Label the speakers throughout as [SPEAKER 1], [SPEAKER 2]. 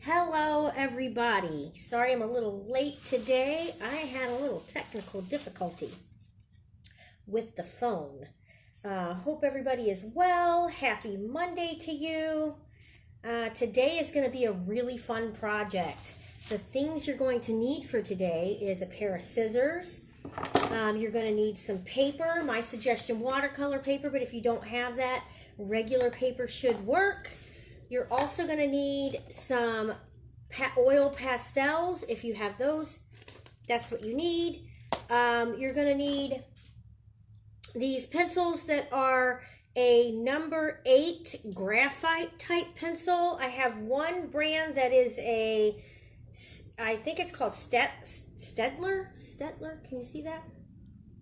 [SPEAKER 1] Hello everybody. Sorry I'm a little late today. I had a little technical difficulty with the phone. Hope everybody is well. Happy Monday to you. Today is going to be a really fun project. The things you're going to need for today is a pair of scissors. You're going to need some paper. My suggestion, watercolor paper, but if you don't have that, regular paper should work. You're also going to need some oil pastels. If you have those, that's what you need. You're going to need these pencils that are a number 8 graphite type pencil. I have one brand that is I think it's called Stedler. Can you see that?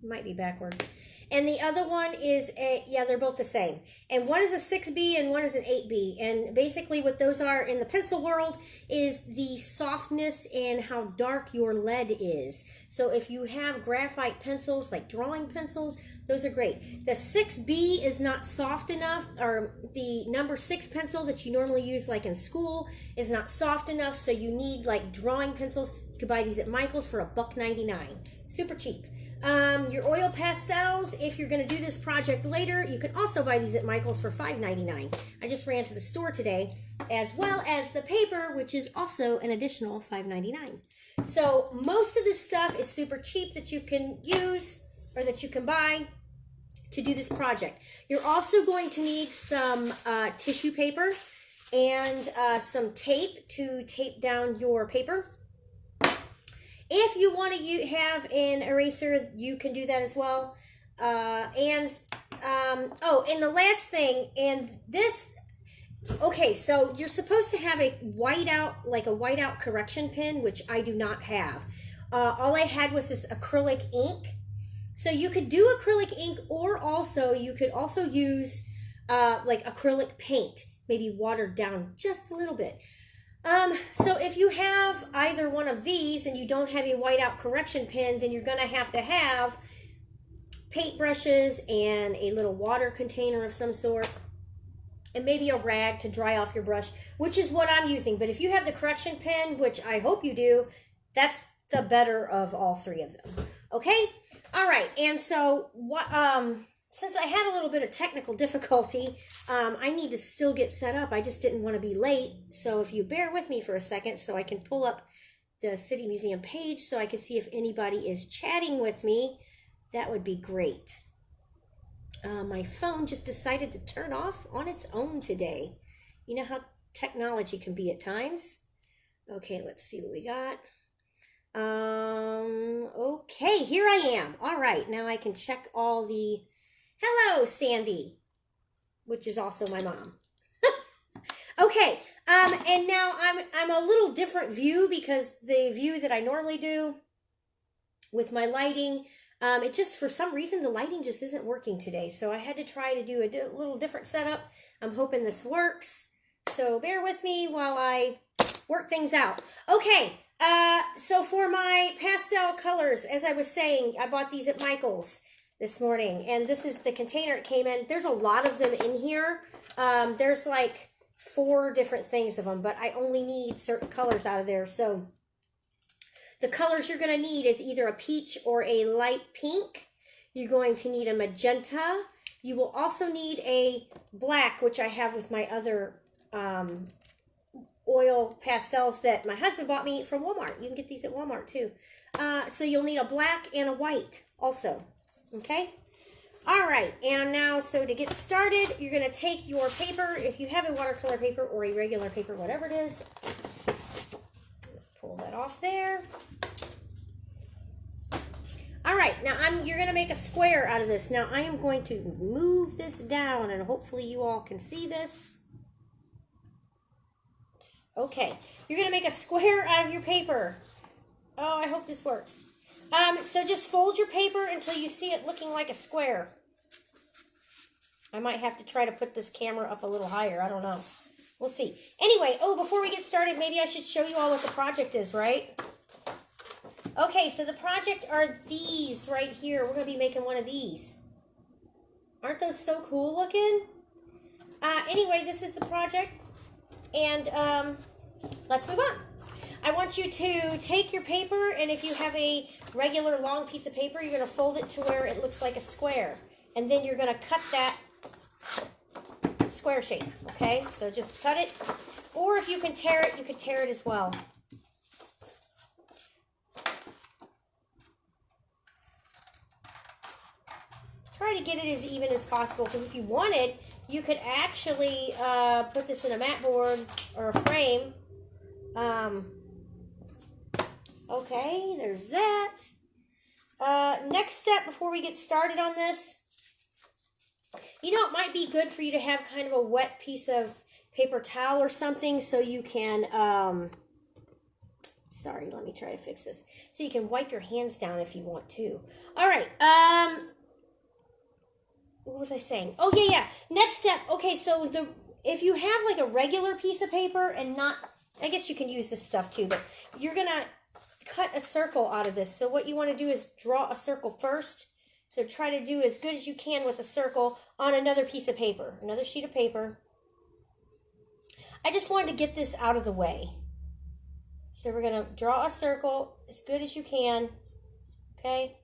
[SPEAKER 1] It might be backwards. And the other one is they're both the same. And one is a 6B and one is an 8B. And basically what those are in the pencil world is the softness and how dark your lead is. So if you have graphite pencils, like drawing pencils, those are great. The 6B is not soft enough, or the number 6 pencil that you normally use like in school is not soft enough, so you need like drawing pencils. You can buy these at Michael's for $1.99. Super cheap. Your oil pastels, if you're going to do this project later, you can also buy these at Michael's for $5.99. I just ran to the store today, as well as the paper, which is also an additional $5.99. So most of this stuff is super cheap that you can use or that you can buy to do this project. You're also going to need some tissue paper and some tape to tape down your paper. If you want to have an eraser, you can do that as well. And the last thing, okay, so you're supposed to have a whiteout correction pen, which I do not have. All I had was this acrylic ink. So you could do acrylic ink, or you could also use like acrylic paint, maybe watered down just a little bit. So if you have either one of these and you don't have a whiteout correction pen, then you're going to have paint brushes and a little water container of some sort, and maybe a rag to dry off your brush, which is what I'm using. But if you have the correction pen, which I hope you do, that's the better of all three of them. Okay? All right. And so since I had a little bit of technical difficulty, I need to still get set up. I just didn't want to be late. So if you bear with me for a second so I can pull up the City Museum page so I can see if anybody is chatting with me, that would be great. My phone just decided to turn off on its own today. You know how technology can be at times. Okay, let's see what we got. Okay, here I am. All right, now I can check all the... Hello, Sandy, which is also my mom. Okay, and now I'm a little different view because the view that I normally do with my lighting, it just, for some reason, the lighting just isn't working today. So I had to try to do a little different setup. I'm hoping this works. So bear with me while I work things out. Okay, so for my pastel colors, as I was saying, I bought these at Michael's this morning, and this is the container it came in. There's a lot of them in here. There's like 4 different things of them, but I only need certain colors out of there. So the colors you're going to need is either a peach or a light pink. You're going to need a magenta. You will also need a black, which I have with my other oil pastels that my husband bought me from Walmart. You can get these at Walmart too. So you'll need a black and a white also. Okay? All right, and now, so to get started, you're going to take your paper, if you have a watercolor paper or a regular paper, whatever it is. Pull that off there. All right, now you're going to make a square out of this. Now, I am going to move this down, and hopefully you all can see this. Okay, you're going to make a square out of your paper. Oh, I hope this works. So just fold your paper until you see it looking like a square. I might have to try to put this camera up a little higher. I don't know. We'll see. Anyway, before we get started, maybe I should show you all what the project is, right? Okay, so the project are these right here. We're going to be making one of these. Aren't those so cool looking? Anyway, this is the project. And let's move on. I want you to take your paper, and if you have a regular long piece of paper, you're going to fold it to where it looks like a square. And then you're going to cut that square shape, okay? So just cut it. Or if you can tear it, you can tear it as well. Try to get it as even as possible, because if you wanted, you could actually put this in a mat board or a frame. Okay, there's that. Next step before we get started on this, you know, it might be good for you to have kind of a wet piece of paper towel or something so you can, sorry, let me try to fix this. So you can wipe your hands down if you want to. All right, what was I saying? Oh, yeah. Next step, okay, so if you have like a regular piece of paper and not, I guess you can use this stuff too, but you're going to cut a circle out of this. So what you want to do is draw a circle first. So try to do as good as you can with a circle on another piece of paper, another sheet of paper. I just wanted to get this out of the way. So we're going to draw a circle as good as you can, okay?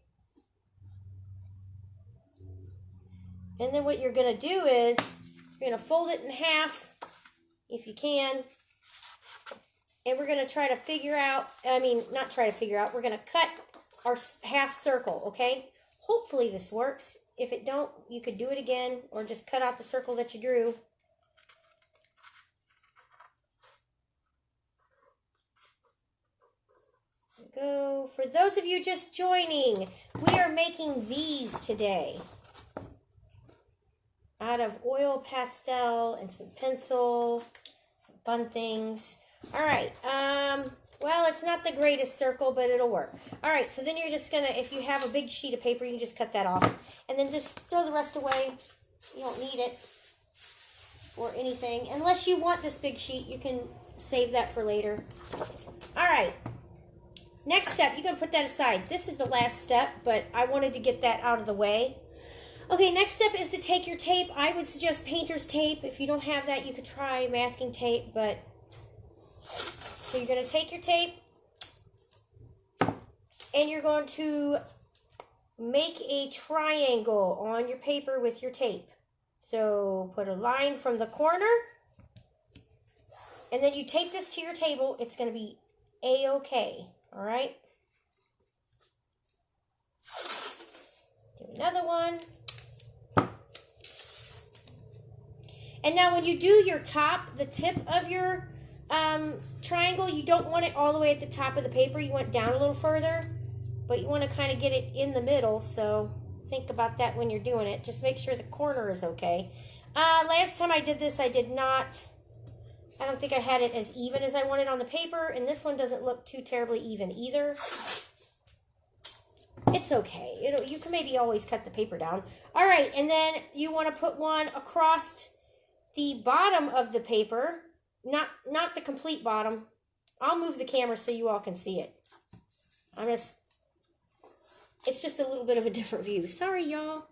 [SPEAKER 1] And then what you're going to do is you're going to fold it in half if you can. And we're going to try to figure out, not try to figure out, we're going to cut our half circle, okay? Hopefully this works. If it don't, you could do it again or just cut out the circle that you drew. There we go. For those of you just joining, we are making these today out of oil pastel and some pencil, some fun things. All right, well, it's not the greatest circle, but it'll work. All right, so then you're just going to, if you have a big sheet of paper, you can just cut that off. And then just throw the rest away. You don't need it or anything. Unless you want this big sheet, you can save that for later. All right, next step, you're going to put that aside. This is the last step, but I wanted to get that out of the way. Okay, next step is to take your tape. I would suggest painter's tape. If you don't have that, you could try masking tape, but... So you're going to take your tape and you're going to make a triangle on your paper with your tape. So put a line from the corner and then you tape this to your table. It's going to be A-okay, all right? Do another one. And now when you do your top, the tip of your triangle, you don't want it all the way at the top of the paper. You want it down a little further, but you want to kind of get it in the middle, so think about that when you're doing it. Just make sure the corner is okay. Last time I did this, I don't think I had it as even as I wanted on the paper, and this one doesn't look too terribly even either. It's okay. You can maybe always cut the paper down. All right, and then you want to put one across the bottom of the paper. Not the complete bottom. I'll move the camera so you all can see it. It's just a little bit of a different view. Sorry, y'all.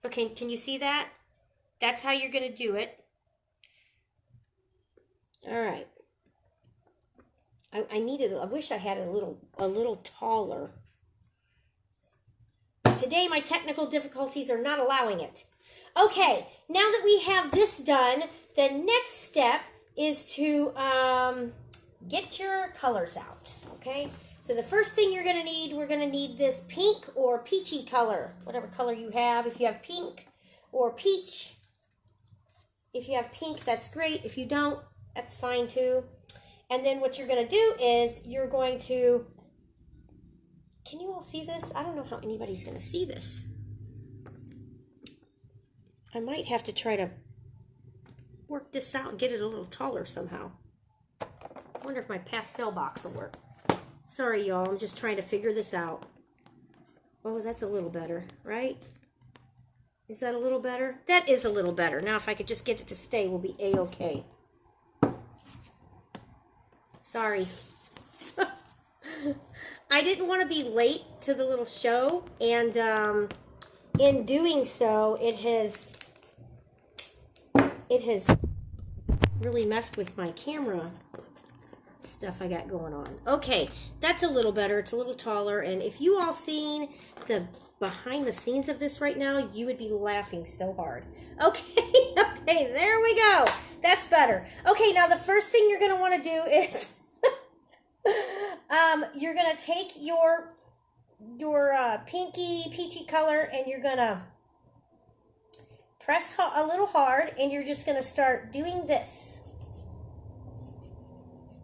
[SPEAKER 1] Okay, can you see that? That's how you're going to do it. All right. I wish I had it a little taller. Today, my technical difficulties are not allowing it. Okay, now that we have this done, the next step is to get your colors out, okay? So the first thing you're going to need, we're going to need this pink or peachy color, whatever color you have. If you have pink or peach, if you have pink, that's great. If you don't, that's fine too. And then what you're going to do is you're going to, can you all see this? I don't know how anybody's going to see this. I might have to try to work this out and get it a little taller somehow. I wonder if my pastel box will work. Sorry, y'all. I'm just trying to figure this out. Oh, that's a little better, right? Is that a little better? That is a little better. Now, if I could just get it to stay, we'll be A-okay. Sorry. I didn't want to be late to the little show, and in doing so, it has really messed with my camera stuff I got going on. Okay, that's a little better. It's a little taller. And if you all seen the behind the scenes of this right now, you would be laughing so hard. Okay, okay, there we go. That's better. Okay, now the first thing you're going to want to do is you're going to take your pinky peachy color and you're going to press a little hard and you're just going to start doing this.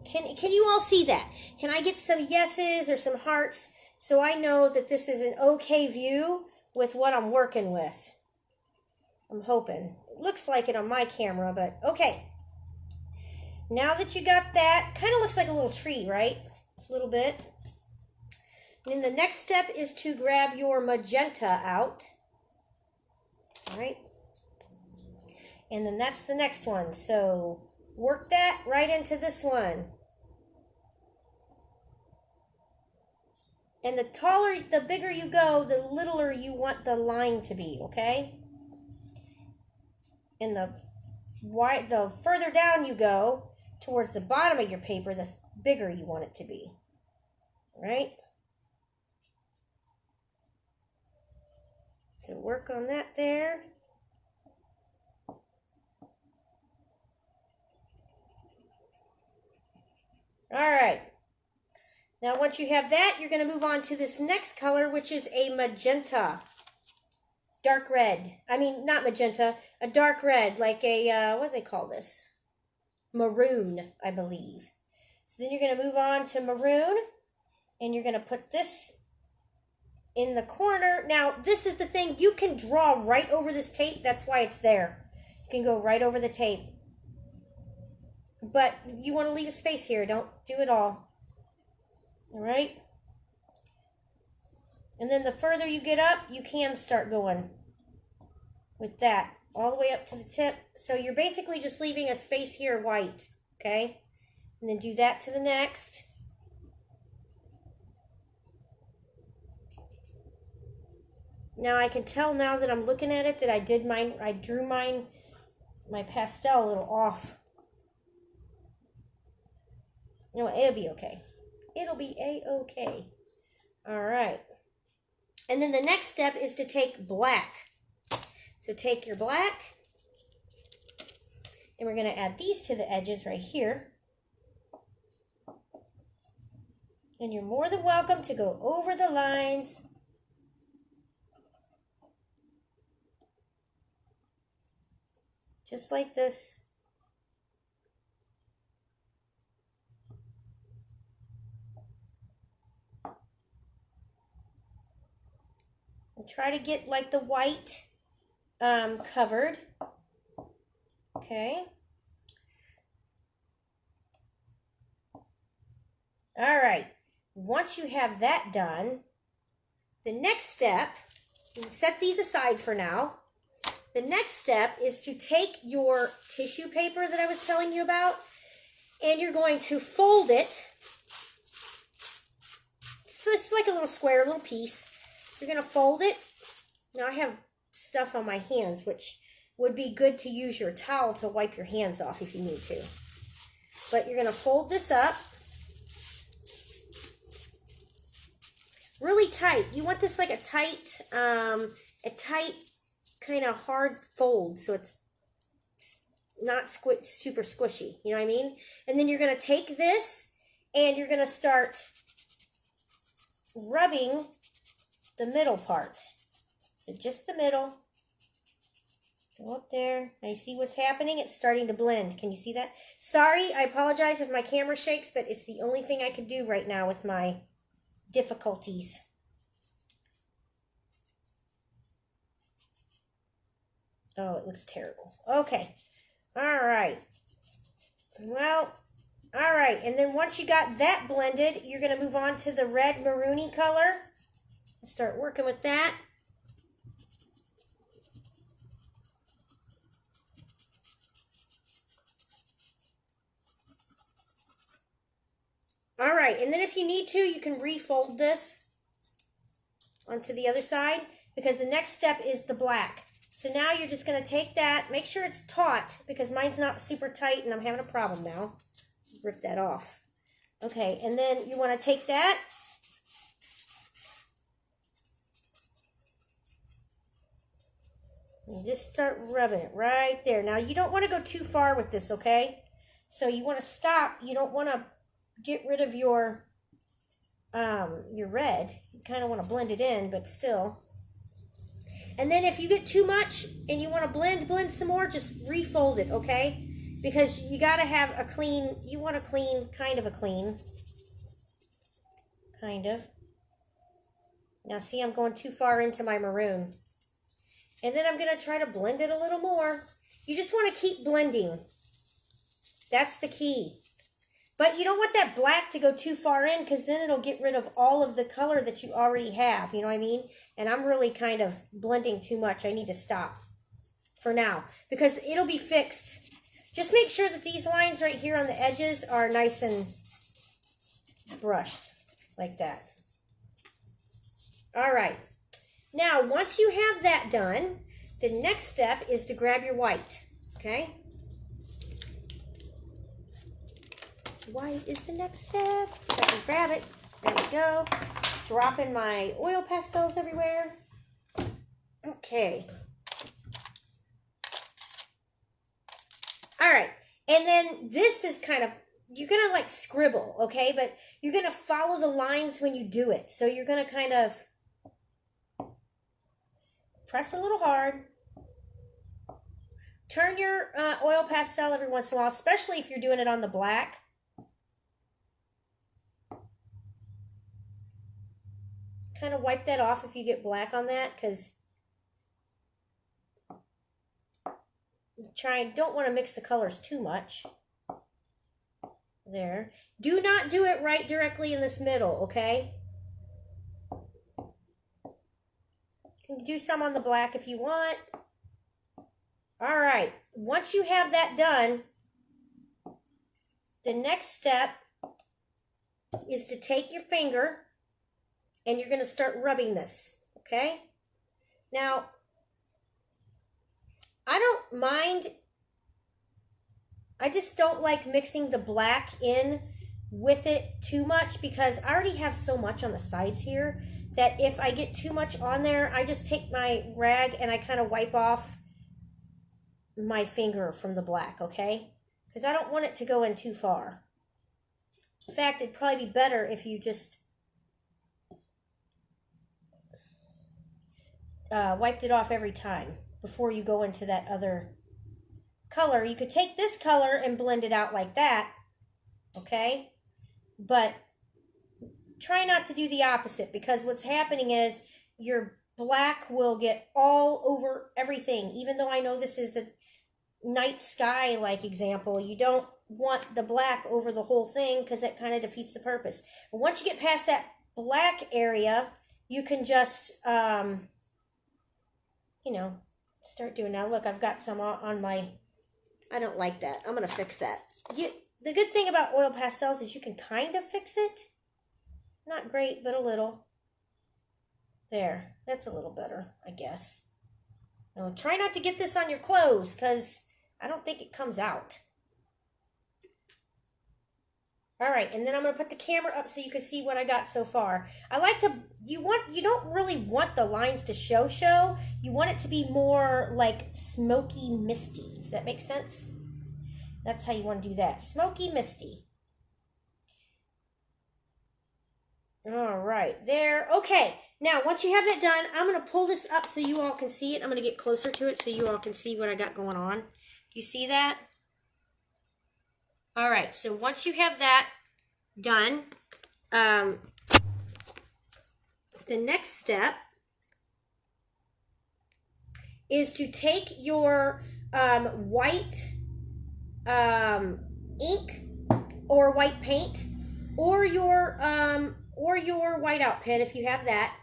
[SPEAKER 1] Can you all see that? Can I get some yeses or some hearts so I know that this is an okay view with what I'm working with? I'm hoping. It looks like it on my camera, but okay. Now that you got that, kind of looks like a little tree, right? A little bit. And then the next step is to grab your magenta out. All right. And then that's the next one. So work that right into this one. And the taller, the bigger you go, the littler you want the line to be, okay? And the further down you go, towards the bottom of your paper, the bigger you want it to be, right? So work on that there. All right. Now, once you have that, you're going to move on to this next color, which is a magenta. Dark red. I mean, not magenta, a dark red, like a, what do they call this? Maroon, I believe. So then you're going to move on to maroon, and you're going to put this in the corner. Now, this is the thing. You can draw right over this tape. That's why it's there. You can go right over the tape. But you want to leave a space here. Don't do it all. All right? And then the further you get up, you can start going with that all the way up to the tip. So you're basically just leaving a space here white, okay? And then do that to the next. Now I can tell now that I'm looking at it that I drew my pastel a little off. You know what, it'll be okay. It'll be a-okay. All right. And then the next step is to take black. So take your black, and we're going to add these to the edges right here. And you're more than welcome to go over the lines. Just like this. Try to get like the white covered. Okay. All right. Once you have that done, the next step, set these aside for now. The next step is to take your tissue paper that I was telling you about, and you're going to fold it. So it's like a little square, a little piece. You're going to fold it. Now I have stuff on my hands, which would be good to use your towel to wipe your hands off if you need to. But you're going to fold this up really tight. You want this like a tight kind of hard fold, so it's not super squishy. You know what I mean? And then you're going to take this and you're going to start rubbing the middle part. So just the middle. Go up there. Now you see what's happening? It's starting to blend. Can you see that? Sorry, I apologize if my camera shakes, but it's the only thing I can do right now with my difficulties. Oh, it looks terrible. Okay. All right. Well, all right. And then once you got that blended, you're going to move on to the red maroony color. Start working with that. All right, and then if you need to, you can refold this onto the other side because the next step is the black. So now you're just going to take that, make sure it's taut because mine's not super tight and I'm having a problem now. Just rip that off. Okay, and then you want to take that and just start rubbing it right there. Now, you don't want to go too far with this, okay? So you want to stop. You don't want to get rid of your red. You kind of want to blend it in, but still. And then if you get too much and you want to blend some more, just refold it, okay? Because you got to have a clean, you want a clean, kind of a clean. Kind of. Now see, I'm going too far into my maroon. And then I'm going to try to blend it a little more. You just want to keep blending. That's the key. But you don't want that black to go too far in, because then it'll get rid of all of the color that you already have. You know what I mean? And I'm really kind of blending too much. I need to stop for now, because it'll be fixed. Just make sure that these lines right here on the edges are nice and brushed like that. All right. Now, once you have that done, the next step is to grab your white, okay? White is the next step. Let me grab it. There we go. Dropping my oil pastels everywhere. Okay. All right. And then this is kind of, you're going to like scribble, okay? But you're going to follow the lines when you do it. So you're going to kind of press a little hard. Turn your oil pastel every once in a while, especially if you're doing it on the black. Kind of wipe that off if you get black on that, because don't want to mix the colors too much. There. Do not do it right directly in this middle, okay? You can do some on the black if you want. All right. Once you have that done, the next step is to take your finger and you're going to start rubbing this, okay? Now, I don't mind, I just don't like mixing the black in with it too much, because I already have so much on the sides here that if I get too much on there, I just take my rag and I kind of wipe off my finger from the black, okay? Because I don't want it to go in too far. In fact, it'd probably be better if you just wiped it off every time before you go into that other color. You could take this color and blend it out like that, okay? But try not to do the opposite, because what's happening is your black will get all over everything. Even though I know this is the night sky like example, you don't want the black over the whole thing, because that kind of defeats the purpose. But once you get past that black area, you can just you know, start doing. Now look, I've got some on my, I don't like that. I'm going to fix that. The good thing about oil pastels is you can kind of fix it. Not great, but a little. There, that's a little better, I guess. Now, try not to get this on your clothes, because I don't think it comes out. All right, and then I'm going to put the camera up so you can see what I got so far. I like to, you don't really want the lines to show. You want it to be more like smoky misty. Does that make sense? That's how you want to do that. Smoky misty. All right, there. Okay, now once you have that done, I'm going to pull this up so you all can see it. I'm going to get closer to it so you all can see what I got going on. You see that? All right, so once you have that done, the next step is to take your white ink or white paint, or your whiteout pen if you have that,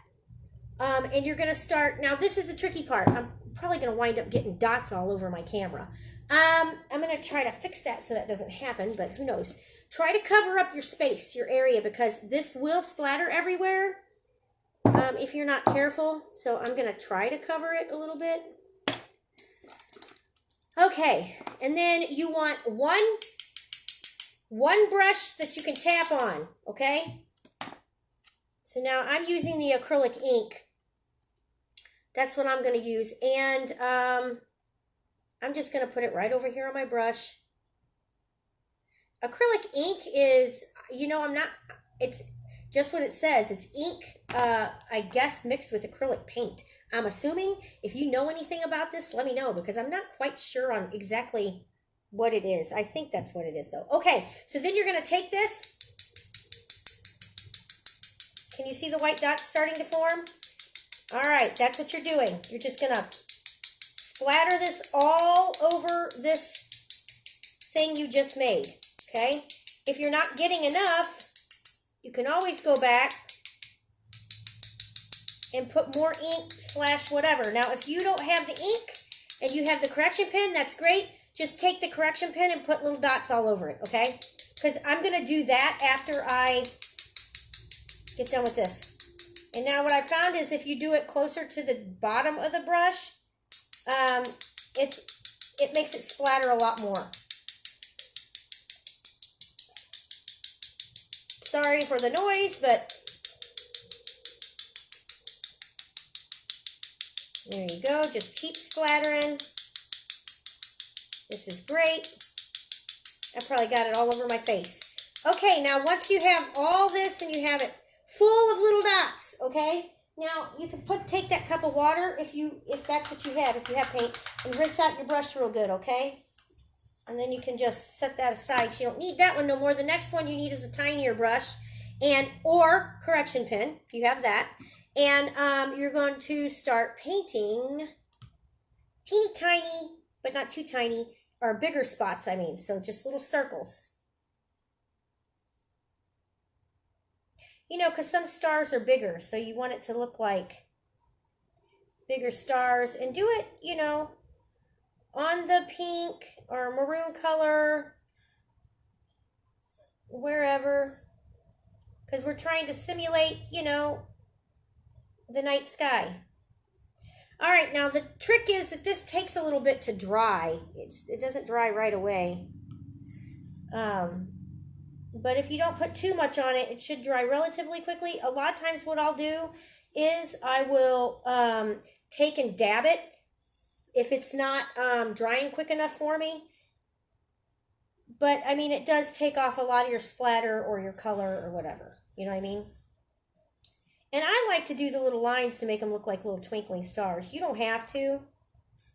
[SPEAKER 1] and you're going to start. Now this is the tricky part. I'm probably going to wind up getting dots all over my camera. I'm going to try to fix that so that doesn't happen, but who knows. Try to cover up your space, your area, because this will splatter everywhere if you're not careful. So I'm going to try to cover it a little bit. Okay, and then you want one one brush that you can tap on, okay? So now I'm using the acrylic ink. That's what I'm going to use. And I'm just going to put it right over here on my brush. Acrylic ink is, you know, it's just what it says. It's ink, I guess, mixed with acrylic paint. I'm assuming. If you know anything about this, let me know, because I'm not quite sure on exactly what it is. I think that's what it is, though. Okay, so then you're going to take this. Can you see the white dots starting to form? All right, that's what you're doing. You're just going to splatter this all over this thing you just made, okay? If you're not getting enough, you can always go back and put more ink / whatever. Now, if you don't have the ink and you have the correction pen, that's great. Just take the correction pen and put little dots all over it, okay? Because I'm going to do that after I get done with this. And now what I found is if you do it closer to the bottom of the brush, it makes it splatter a lot more. Sorry for the noise, but there you go. Just keep splattering. This is great. I probably got it all over my face. Okay, now once you have all this and you have it full of little dots, okay? Now you can take that cup of water if that's what you have, if you have paint, and rinse out your brush real good, okay? And then you can just set that aside. You don't need that one no more. The next one you need is a tinier brush or correction pen, if you have that. And you're going to start painting teeny tiny, but not too tiny, or bigger spots, I mean. So just little circles. You know, because some stars are bigger, so you want it to look like bigger stars. And do it, you know, on the pink or maroon color, wherever. Because we're trying to simulate, you know, the night sky. All right, now the trick is that this takes a little bit to dry. It doesn't dry right away. But if you don't put too much on it, it should dry relatively quickly. A lot of times what I'll do is I will take and dab it if it's not drying quick enough for me. But, I mean, it does take off a lot of your splatter or your color or whatever. You know what I mean? And I like to do the little lines to make them look like little twinkling stars. You don't have to.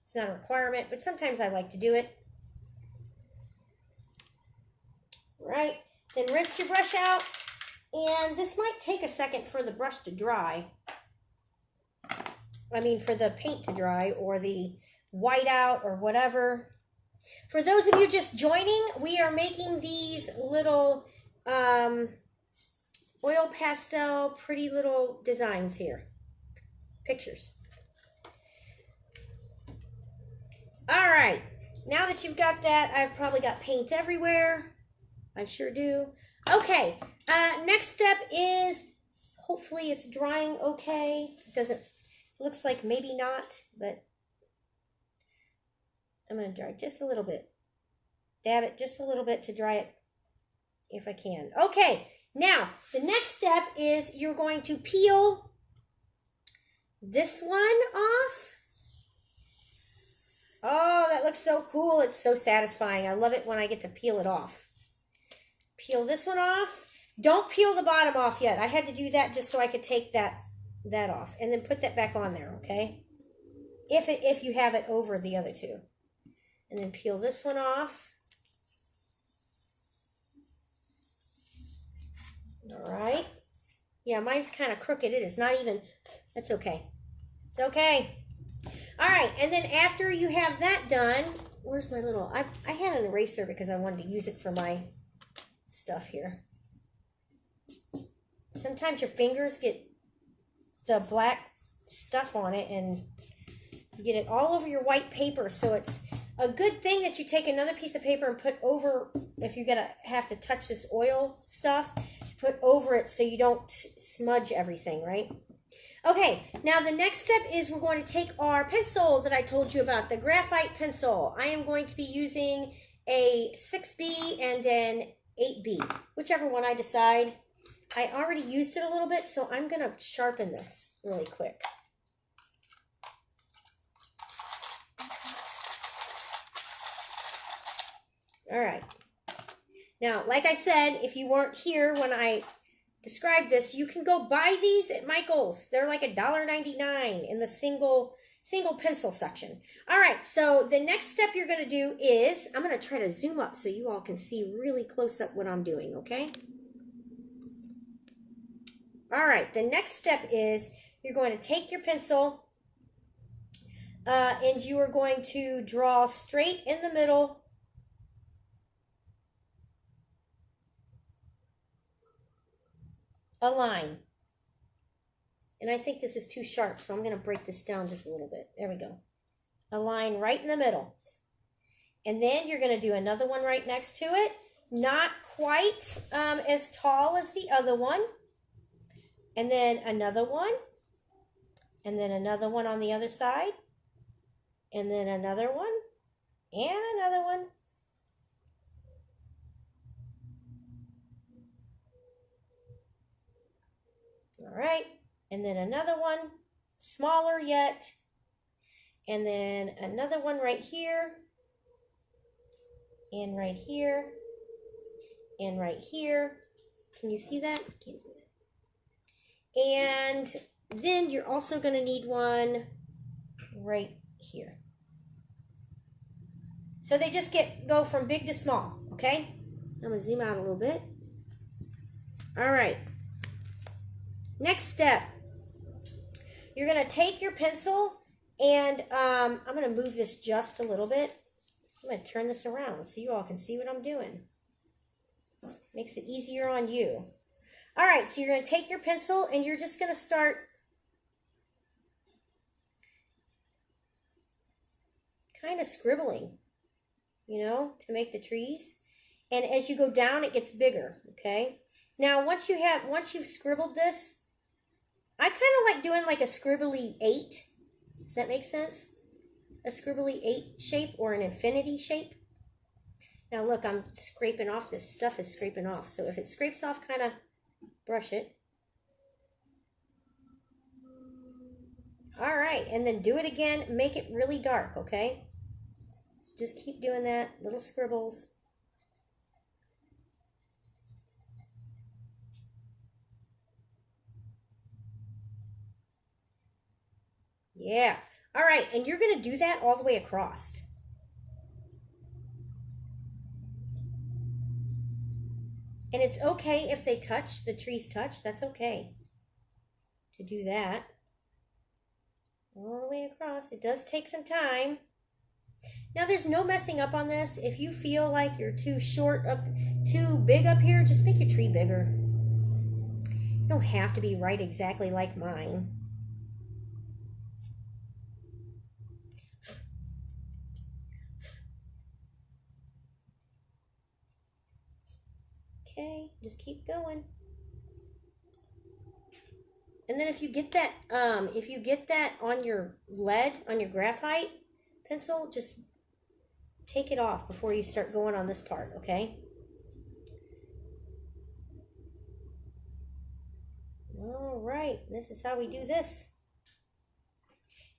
[SPEAKER 1] It's not a requirement, but sometimes I like to do it. Right? Then rinse your brush out. And this might take a second for the brush to dry. I mean, for the paint to dry or the white out or whatever. For those of you just joining, we are making these little oil pastel pretty little designs here. Pictures. All right. Now that you've got that, I've probably got paint everywhere. I sure do. Okay. Next step is, hopefully it's drying okay. Looks like maybe not, but I'm going to dry just a little bit. Dab it just a little bit to dry it if I can. Okay, now the next step is you're going to peel this one off. Oh, that looks so cool. It's so satisfying. I love it when I get to peel it off. Peel this one off. Don't peel the bottom off yet. I had to do that just so I could take that off. And then put that back on there, okay? If you have it over the other two. And then peel this one off. All right. Yeah, mine's kind of crooked. It is not even, that's okay. It's okay. All right, and then after you have that done, where's my little, I had an eraser because I wanted to use it for my stuff here. Sometimes your fingers get the black stuff on it and you get it all over your white paper, so it's a good thing that you take another piece of paper and put over, if you're gonna have to touch this oil stuff, to put over it so you don't smudge everything, right? Okay, now the next step is we're going to take our pencil that I told you about, the graphite pencil. I am going to be using a 6B and an 8B, whichever one I decide. I already used it a little bit, so I'm going to sharpen this really quick. All right. Now, like I said, if you weren't here when I described this, you can go buy these at Michael's. They're like $1.99 in the single pencil section. All right, so the next step you're going to do is, I'm going to try to zoom up so you all can see really close up what I'm doing, okay? All right, the next step is you're going to take your pencil and you are going to draw straight in the middle a line. And I think this is too sharp, so I'm going to break this down just a little bit. There we go. A line right in the middle. And then you're going to do another one right next to it. Not quite as tall as the other one. And then another one. And then another one on the other side. And then another one. And another one. All right. And then another one, smaller yet. And then another one right here. And right here. And right here. Can you see that? Can't see that. And then you're also going to need one right here. So they just go from big to small, okay? I'm going to zoom out a little bit. All right. Next step. You're going to take your pencil and I'm going to move this just a little bit. I'm going to turn this around so you all can see what I'm doing. Makes it easier on you. All right, so you're going to take your pencil and you're just going to start kind of scribbling, you know, to make the trees. And as you go down, it gets bigger, okay? Now, once you've scribbled this, I kind of like doing like a scribbly 8. Does that make sense? A scribbly 8 shape or an infinity shape. Now look, I'm scraping off. This stuff is scraping off. So if it scrapes off, kind of brush it. All right, and then do it again. Make it really dark, okay? So just keep doing that. Little scribbles. Yeah. All right, and you're going to do that all the way across. And it's okay if they touch, the trees touch, that's okay to do that. All the way across. It does take some time. Now there's no messing up on this. If you feel like you're too big up here, just make your tree bigger. You don't have to be right exactly like mine. Okay, just keep going. And then if you get that on your lead, on your graphite pencil, just take it off before you start going on this part, okay? All right, this is how we do this.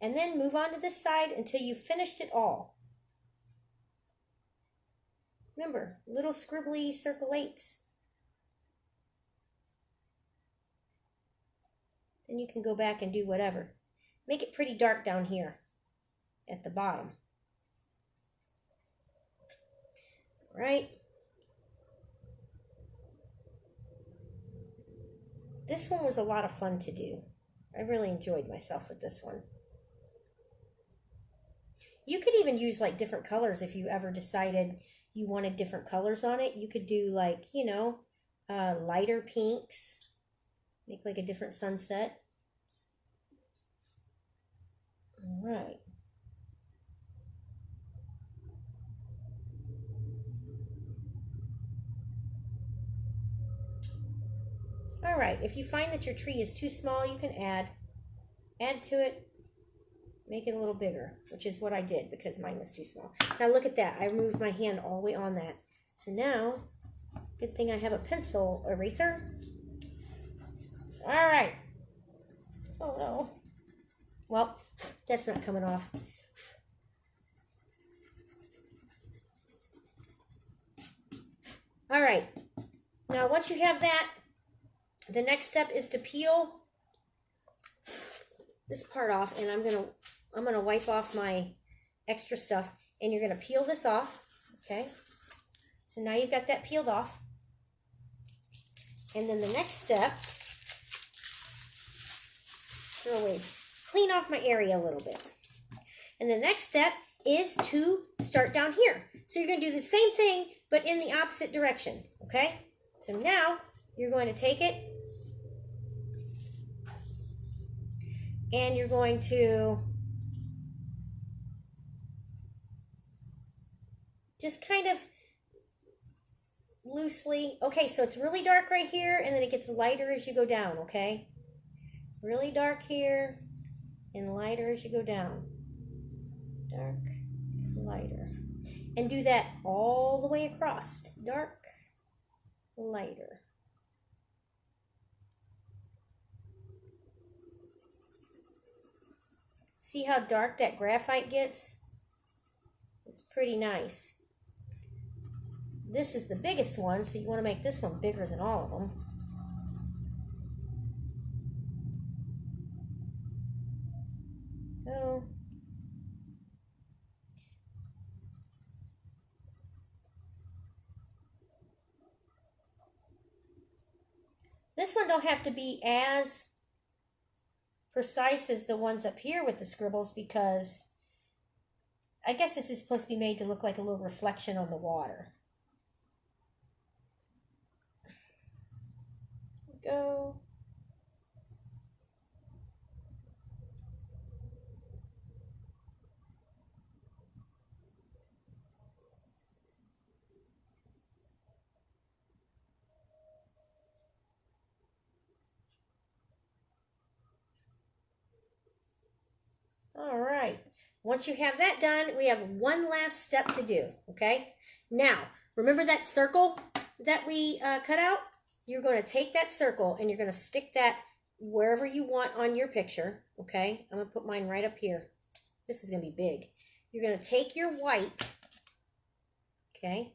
[SPEAKER 1] And then move on to this side until you've finished it all. Remember, little scribbly circle 8s. Then you can go back and do whatever. Make it pretty dark down here at the bottom. Right? This one was a lot of fun to do. I really enjoyed myself with this one. You could even use like different colors if you ever decided you wanted different colors on it. You could do like, you know, lighter pinks. Make like a different sunset. All right. All right, if you find that your tree is too small, you can add to it, make it a little bigger, which is what I did because mine was too small. Now look at that, I moved my hand all the way on that. So now, Good thing I have a pencil eraser. All right. Oh no. Well, that's not coming off. All right. Now, once you have that, the next step is to peel this part off, and I'm gonna wipe off my extra stuff, and you're gonna peel this off. Okay. So now you've got that peeled off, and then the next step, throw away, clean off my area a little bit, and the next step is to start down here. So you're gonna do the same thing, but in the opposite direction. Okay. So now you're going to take it and you're going to just kind of loosely, okay, so it's really dark right here and then it gets lighter as you go down, okay? Really dark here and lighter as you go down. Dark, lighter. And do that all the way across. Dark, lighter. See how dark that graphite gets? It's pretty nice. This is the biggest one, so you want to make this one bigger than all of them. Oh. This one don't have to be as precise as the ones up here with the scribbles, because I guess this is supposed to be made to look like a little reflection on the water. Go. All right. Once you have that done, we have one last step to do, okay? Now, remember that circle that we cut out? You're going to take that circle and you're going to stick that wherever you want on your picture, okay? I'm going to put mine right up here. This is going to be big. You're going to take your white, okay?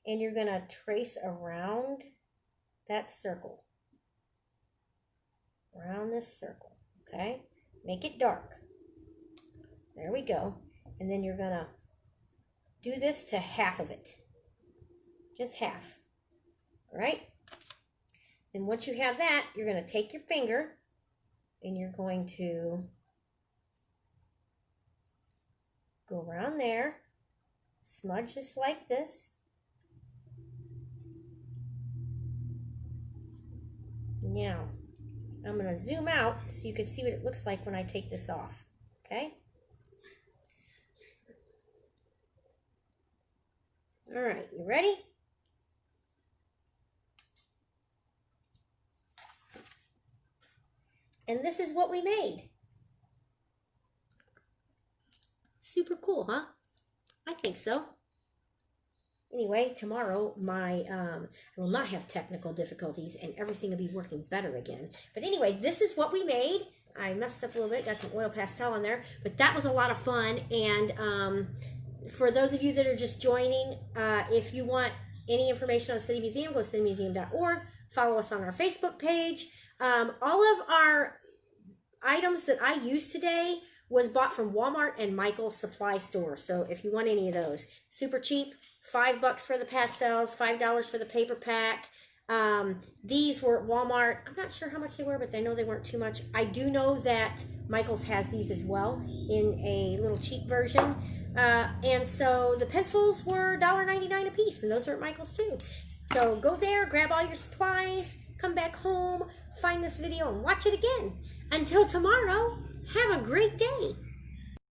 [SPEAKER 1] And you're going to trace around that circle. Around this circle, okay? Make it dark. There we go. And then you're going to do this to half of it. Just half. All right? And once you have that, you're going to take your finger and you're going to go around there, smudge just like this. Now, I'm going to zoom out so you can see what it looks like when I take this off. Okay? All right, you ready? And this is what we made. Super cool, huh? I think so. Anyway, tomorrow I will not have technical difficulties and everything will be working better again. But anyway, this is what we made. I messed up a little bit, got some oil pastel on there, but that was a lot of fun. And for those of you that are just joining, if you want any information on the City Museum, go to citymuseum.org. Follow us on our Facebook page. All of our items that I used today was bought from Walmart and Michael's supply store. So if you want any of those, super cheap. $5 for the pastels, $5 for the paper pack. These were at Walmart. I'm not sure how much they were, but I know they weren't too much. I do know that Michael's has these as well in a little cheap version. And so the pencils were $1.99 a piece, and those are at Michael's too. So go there, grab all your supplies, come back home, find this video, and watch it again. Until tomorrow, have a great day.